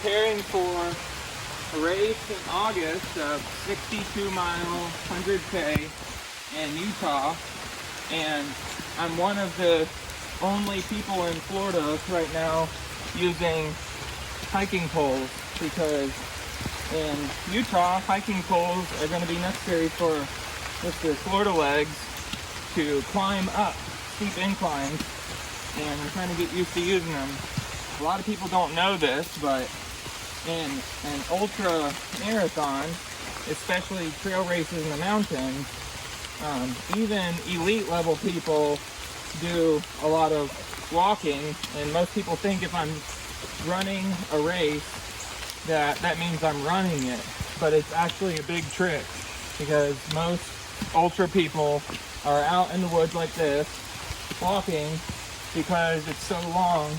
preparing for a race in August of 62-mile 100K in Utah, and I'm one of the only people in Florida right now using hiking poles, because in Utah, hiking poles are going to be necessary for Mr. Florida Legs to climb up steep inclines, and I'm trying to get used to using them. A lot of people don't know this, but in an ultra marathon, especially trail races in the mountains, even elite level people do a lot of walking, and most people think if I'm running a race that means I'm running it, but it's actually a big trick, because most ultra people are out in the woods like this walking because it's so long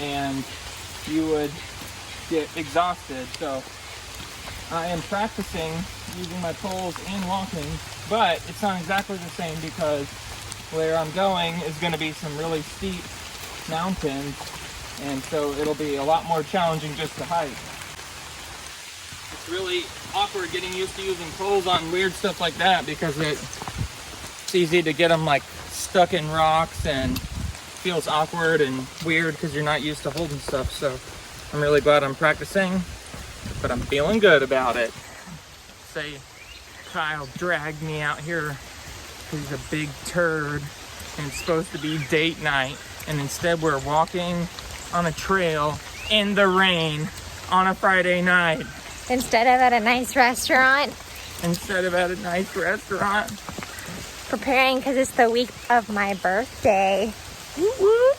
and you would get exhausted. So I am practicing using my poles and walking, but it's not exactly the same, because where I'm going is going to be some really steep mountains, and so it'll be a lot more challenging just to hike. It's really awkward getting used to using poles on weird stuff like that, because it's easy to get them like stuck in rocks, and feels awkward and weird because you're not used to holding stuff. So I'm really glad I'm practicing, but I'm feeling good about it. Say Kyle dragged me out here because he's a big turd and it's supposed to be date night, and instead we're walking on a trail in the rain on a Friday night. Instead of at a nice restaurant. Preparing because it's the week of my birthday. Woo-woo.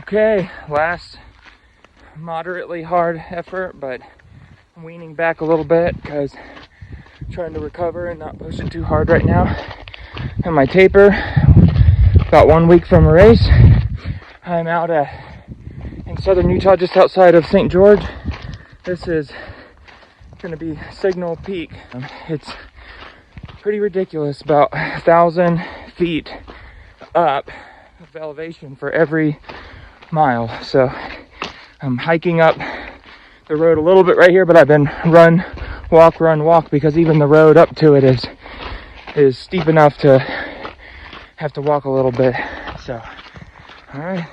Okay, last moderately hard effort, but I'm weaning back a little bit because I'm trying to recover and not push it too hard right now. And my taper, about 1 week from a race. I'm out in southern Utah, just outside of St. George. This is going to be Signal Peak. It's pretty ridiculous, about 1,000 feet up of elevation for every mile. So I'm hiking up the road a little bit right here, but I've been run, walk, because even the road up to it is steep enough to have to walk a little bit. So, all right.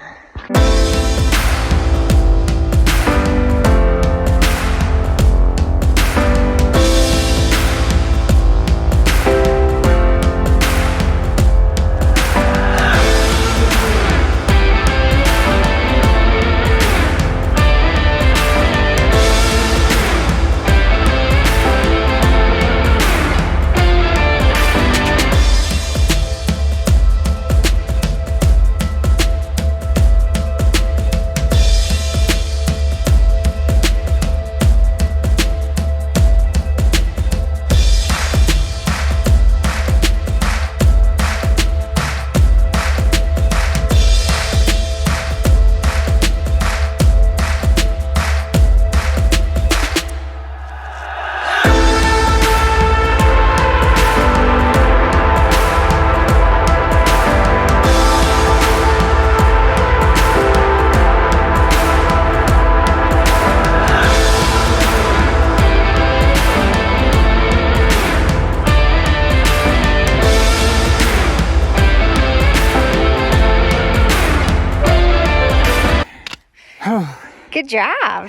Good job.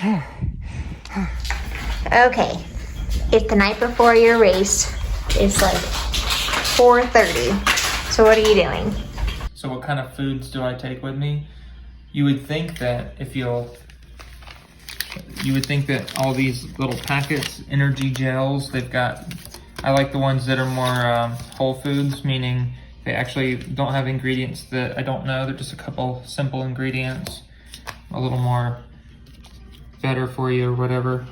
Okay. It's the night before your race. It's like 4:30. So what are you doing? So what kind of foods do I take with me? You would think that all these little packets, energy gels, I like the ones that are more whole foods, meaning they actually don't have ingredients that I don't know. They're just a couple simple ingredients, a little more better for you or whatever.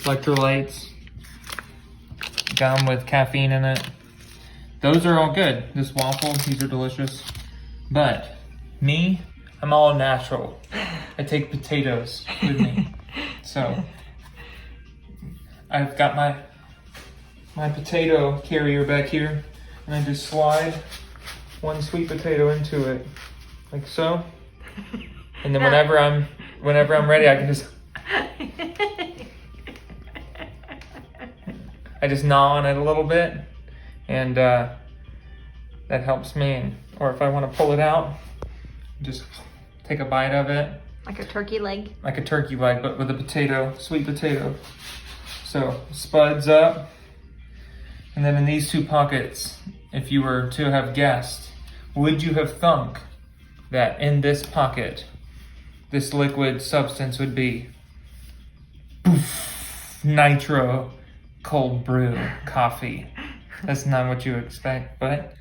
Electrolytes, gum with caffeine in it. Those are all good. This waffle, these are delicious. But me, I'm all natural. I take potatoes with me. So I've got my potato carrier back here, and I just slide one sweet potato into it, like so. And then whenever I'm ready, I can just gnaw on it a little bit, and that helps me. Or if I want to pull it out, just take a bite of it. Like a turkey leg? Like a turkey leg, but with a potato, sweet potato. So, spuds up. And then in these two pockets, if you were to have guessed, would you have thunk that in this pocket, this liquid substance would be nitro cold brew coffee? That's not what you expect, but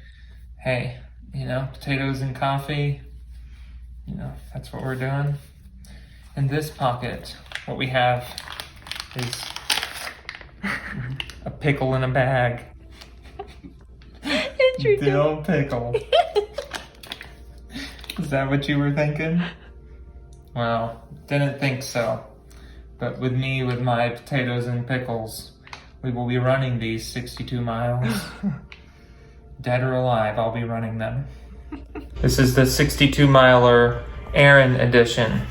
hey, potatoes and coffee, that's what we're doing. In this pocket, what we have is a pickle in a bag. Dill pickle. Is that what you were thinking? Well, didn't think so. But with me, with my potatoes and pickles, we will be running these 62 miles. Dead or alive, I'll be running them. This is the 62-miler Aaron edition.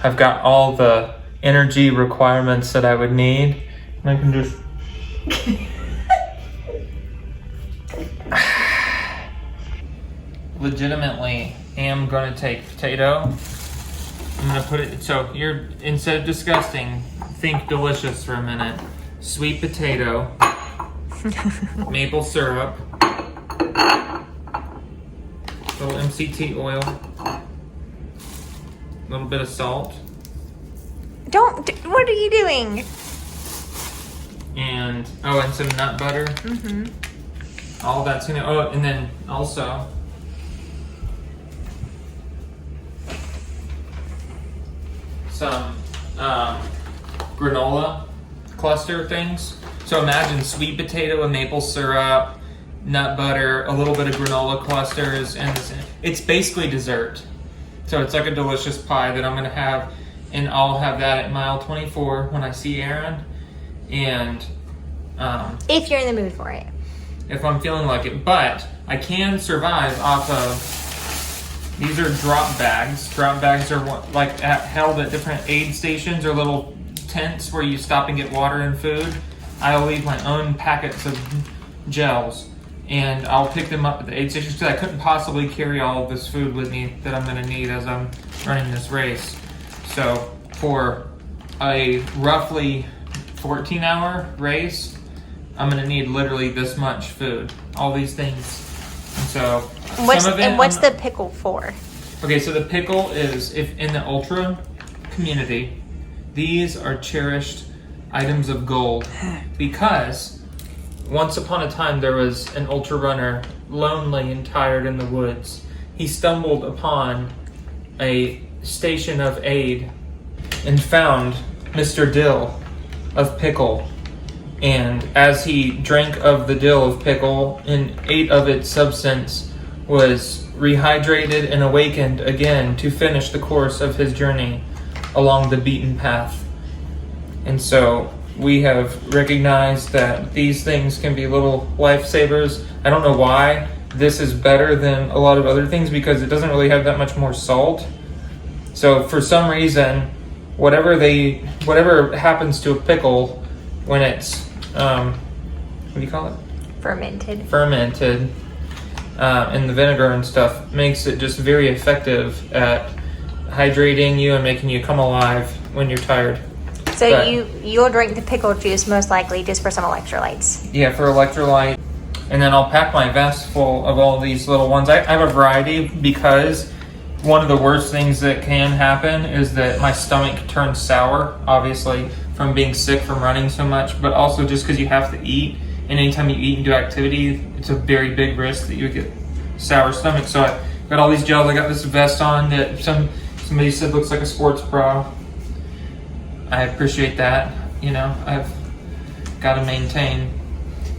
I've got all the energy requirements that I would need. And I can just... legitimately am going to take potato. I'm going to put it... So you're, instead of disgusting, think delicious for a minute. Sweet potato. Maple syrup. Little MCT oil. A little bit of salt. What are you doing? And some nut butter. Mm-hmm. All that's gonna, and then also some granola cluster things. So imagine sweet potato and maple syrup, nut butter, a little bit of granola clusters, and it's basically dessert. So it's like a delicious pie that I'm gonna have, and I'll have that at mile 24 when I see Aaron. And if you're in the mood for it. If I'm feeling like it. But I can survive off of, these are drop bags. Drop bags are held at different aid stations or little tents where you stop and get water and food. I'll leave my own packets of gels, and I'll pick them up at the aid stations because I couldn't possibly carry all of this food with me that I'm going to need as I'm running this race. So for a roughly 14-hour race, I'm going to need literally this much food, all these things. And so what's the pickle for? Okay, so the pickle is, if in the ultra community, these are cherished items of gold, because once upon a time there was an ultra runner, lonely and tired in the woods. He stumbled upon a station of aid and found Mr. Dill of Pickle. And as he drank of the dill of pickle and ate of its substance, was rehydrated and awakened again to finish the course of his journey along the beaten path. And so we have recognized that these things can be little lifesavers. I don't know why this is better than a lot of other things, because it doesn't really have that much more salt. So for some reason, whatever happens to a pickle when it's what do you call it? Fermented. And the vinegar and stuff makes it just very effective at hydrating you and making you come alive when you're tired. So But- you'll drink the pickle juice most likely just for some electrolytes. Yeah, for electrolyte. And then I'll pack my vest full of all these little ones. I have a variety because one of the worst things that can happen is that my stomach turns sour, obviously, from being sick from running so much, but also just because you have to eat. And anytime you eat and do activity, it's a very big risk that you get sour stomach. So I got all these gels. I got this vest on that somebody said looks like a sports bra. I appreciate that. You know, I've got to maintain.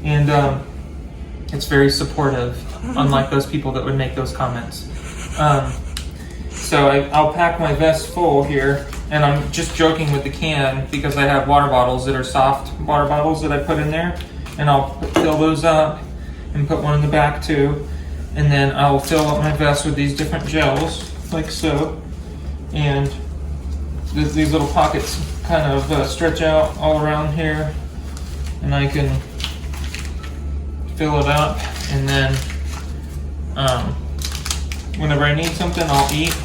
And it's very supportive, unlike those people that would make those comments. So I'll pack my vest full here, and I'm just joking with the can because I have water bottles that are soft water bottles that I put in there, and I'll fill those up and put one in the back too. And then I'll fill up my vest with these different gels, like so. And these little pockets kind of stretch out all around here, and I can fill it up, and then whenever I need something, I'll eat.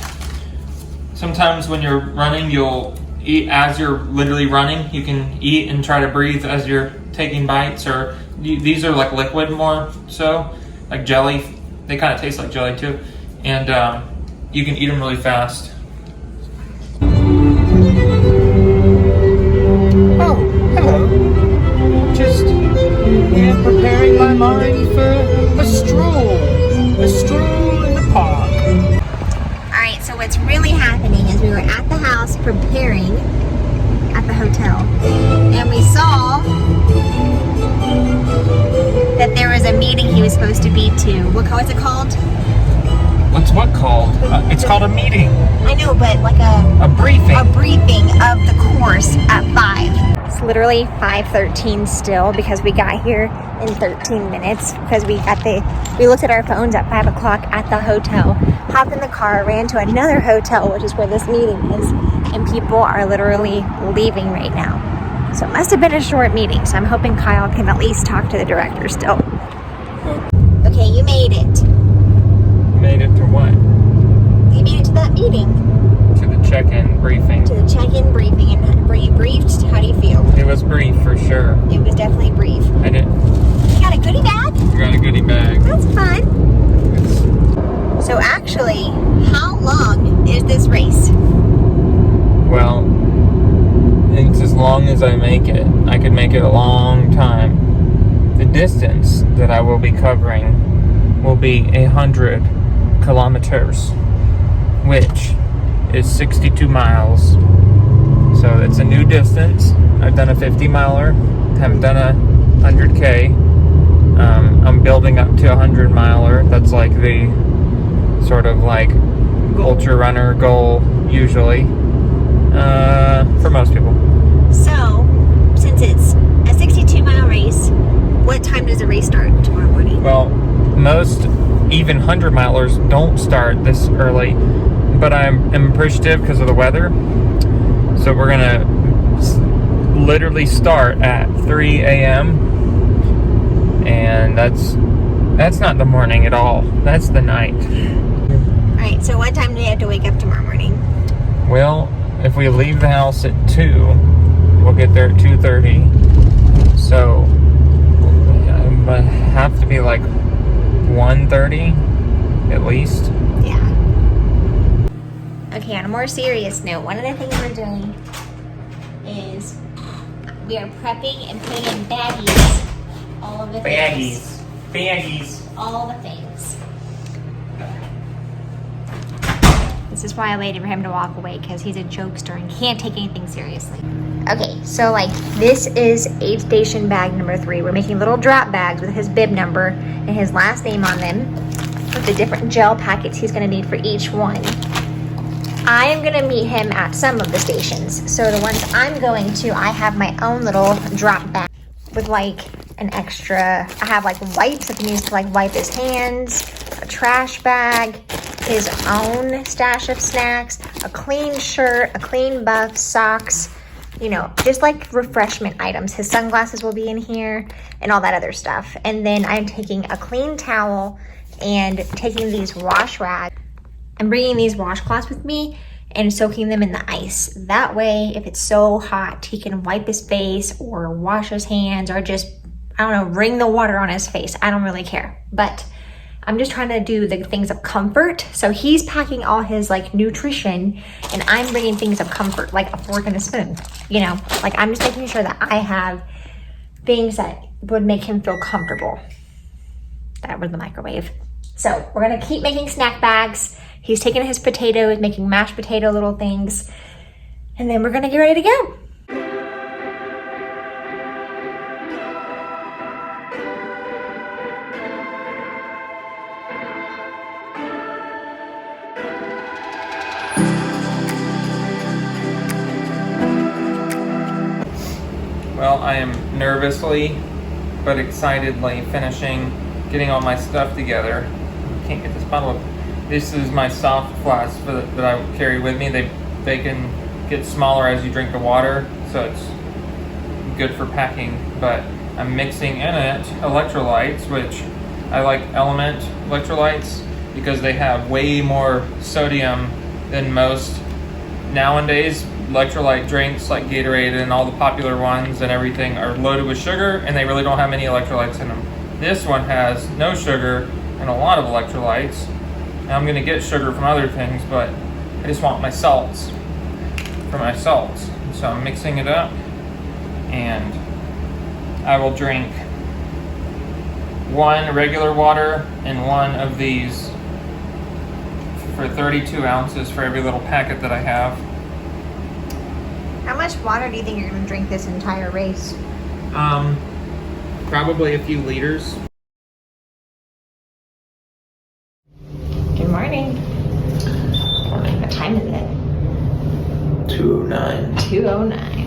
Sometimes when you're running, you'll eat as you're literally running. You can eat and try to breathe as you're taking bites, or these are like liquid more so, like jelly. They kind of taste like jelly too, and you can eat them really fast. Oh, hello. Just here preparing my mind for a stroll in the park. Alright, so what's really happening is we were at the house preparing at the hotel, and we saw that there was a meeting he was supposed to be to. What's it called? What's what called? It's called a meeting. I know, but like a briefing. A briefing of the course at 5. It's literally 5:13 still because we got here in 13 minutes because we looked at our phones at 5 o'clock at the hotel, hopped in the car, ran to another hotel, which is where this meeting is, and people are literally leaving right now. So it must have been a short meeting, so I'm hoping Kyle can at least talk to the director still. Okay, you made it. Made it to what? You made it to that meeting. To the check-in briefing. To the check-in briefing, and were you briefed? How do you feel? It was brief for sure. It was definitely brief. I did. You got a goodie bag? Got a goodie bag. That's fun. So actually, how long is this race? Well, it's as long as I make it. I could make it a long time. The distance that I will be covering will be 100 kilometers, which is 62 miles. So it's a new distance. I've done a 50 miler, haven't done a 100K. I'm building up to a 100 miler. That's like the sort of like ultra runner goal usually for most people. So, since it's a 62-mile race, what time does the race start tomorrow morning? Well, most even 100 milers don't start this early, but I'm appreciative because of the weather. So we're gonna literally start at 3 a.m. and that's not the morning at all. That's the night. Alright, so what time do you have to wake up tomorrow morning? Well, if we leave the house at 2, we'll get there at 2:30. So I have to be like 1:30 at least. Yeah. Okay, on a more serious note, one of the things we're doing is we are prepping and putting in baggies all of the things. Baggies. All the things. This is why I waited for him to walk away, because he's a jokester and can't take anything seriously. Okay, so like this is aid station bag number 3. We're making little drop bags with his bib number and his last name on them with the different gel packets he's gonna need for each one. I am gonna meet him at some of the stations. So the ones I'm going to, I have my own little drop bag with like an extra, I have like wipes that he needs to like wipe his hands, a trash bag, his own stash of snacks, a clean shirt, a clean buff, socks, you know, just like refreshment items. His sunglasses will be in here and all that other stuff. And then I'm taking a clean towel and taking these wash rags. I'm bringing these washcloths with me, and soaking them in the ice. That way, if it's so hot, he can wipe his face or wash his hands or just, I don't know, wring the water on his face. I don't really care. But I'm just trying to do the things of comfort. So he's packing all his like nutrition and I'm bringing things of comfort, like a fork and a spoon, you know, like I'm just making sure that I have things that would make him feel comfortable. That was the microwave. So we're gonna keep making snack bags. He's taking his potatoes, making mashed potato little things, and then we're gonna get ready to go. Well, I am nervously but excitedly finishing getting all my stuff together. Can't get this bottle open. This is my soft flask that I carry with me. They can get smaller as you drink the water, so it's good for packing. But I'm mixing in it electrolytes, which I like Element electrolytes because they have way more sodium than most nowadays. Electrolyte drinks like Gatorade and all the popular ones and everything are loaded with sugar, and they really don't have any electrolytes in them. This one has no sugar and a lot of electrolytes. Now I'm gonna get sugar from other things, but I just want my salts for my salts. So I'm mixing it up, and I will drink one regular water and one of these for 32 ounces for every little packet that I have. How much water do you think you're gonna drink this entire race? Probably a few liters. Good morning. What time is it? 2:09. 2:09.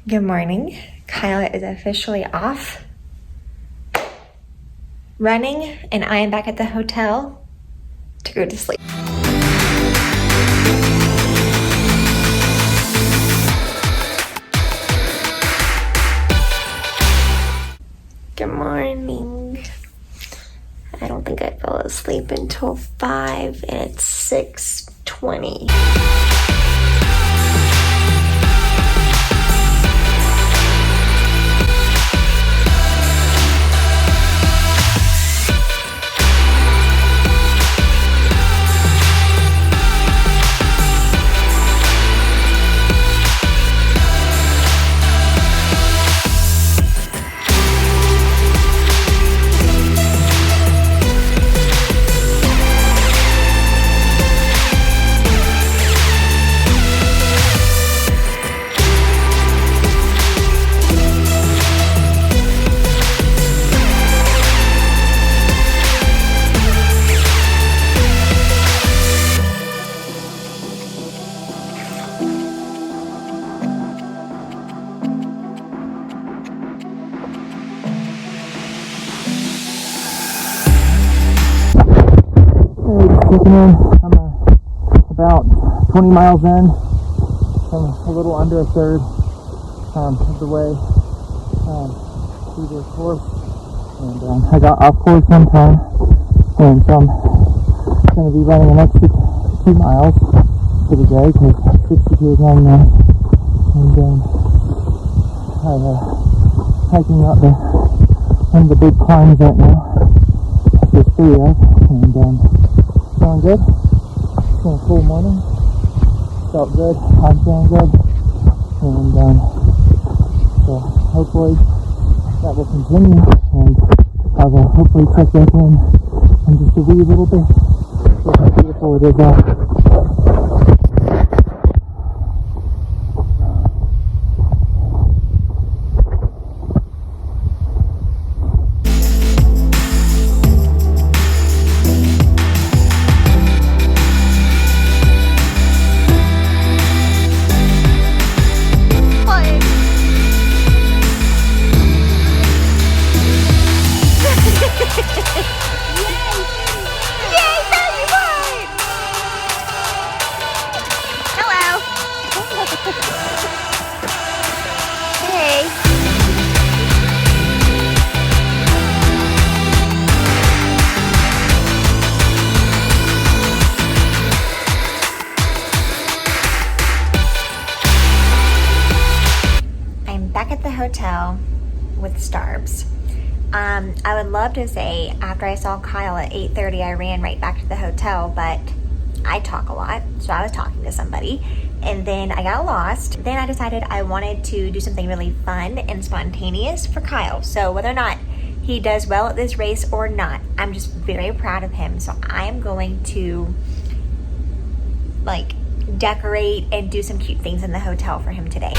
Good morning. Kyla is officially off running, and I am back at the hotel to go to sleep. Good morning. I don't think I fell asleep until 5, and it's 6:20. I'm about 20 miles in. I'm a little under a third of the way through this course, and I got off course one time, and so I'm going to be running an extra 2 miles for the day because 62 is long now, and I'm hiking out one of the big climbs right now. There's 3 of, and feeling good. It's been a cool morning. Felt good. I'm feeling good. And so hopefully that will continue, and I will hopefully check back in just a wee little bit. See how beautiful it is out. hotel with Starbs. I would love to say after I saw Kyle at 8:30, I ran right back to the hotel, but I talk a lot, so I was talking to somebody, and then I got lost. Then I decided I wanted to do something really fun and spontaneous for Kyle. So whether or not he does well at this race or not, I'm just very proud of him. So I am going to like decorate and do some cute things in the hotel for him today.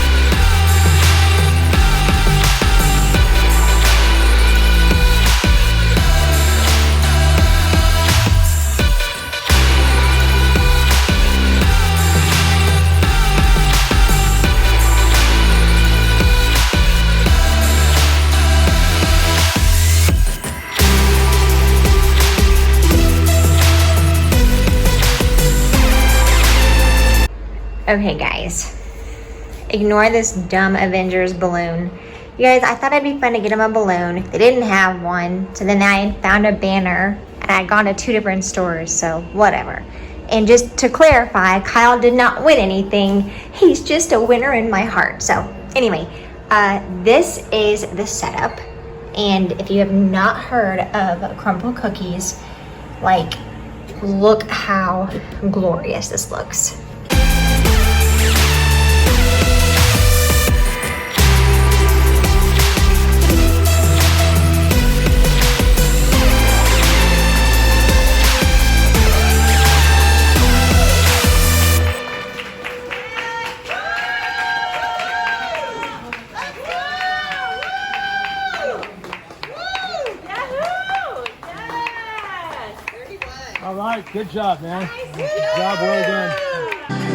Okay guys, ignore this dumb Avengers balloon. You guys, I thought it'd be fun to get him a balloon. They didn't have one, so then I found a banner and I'd gone to 2 different stores, so whatever. And just to clarify, Kyle did not win anything. He's just a winner in my heart. So anyway, this is the setup. And if you have not heard of crumble cookies, like, look how glorious this looks. All right, good job, man. Good job, well done.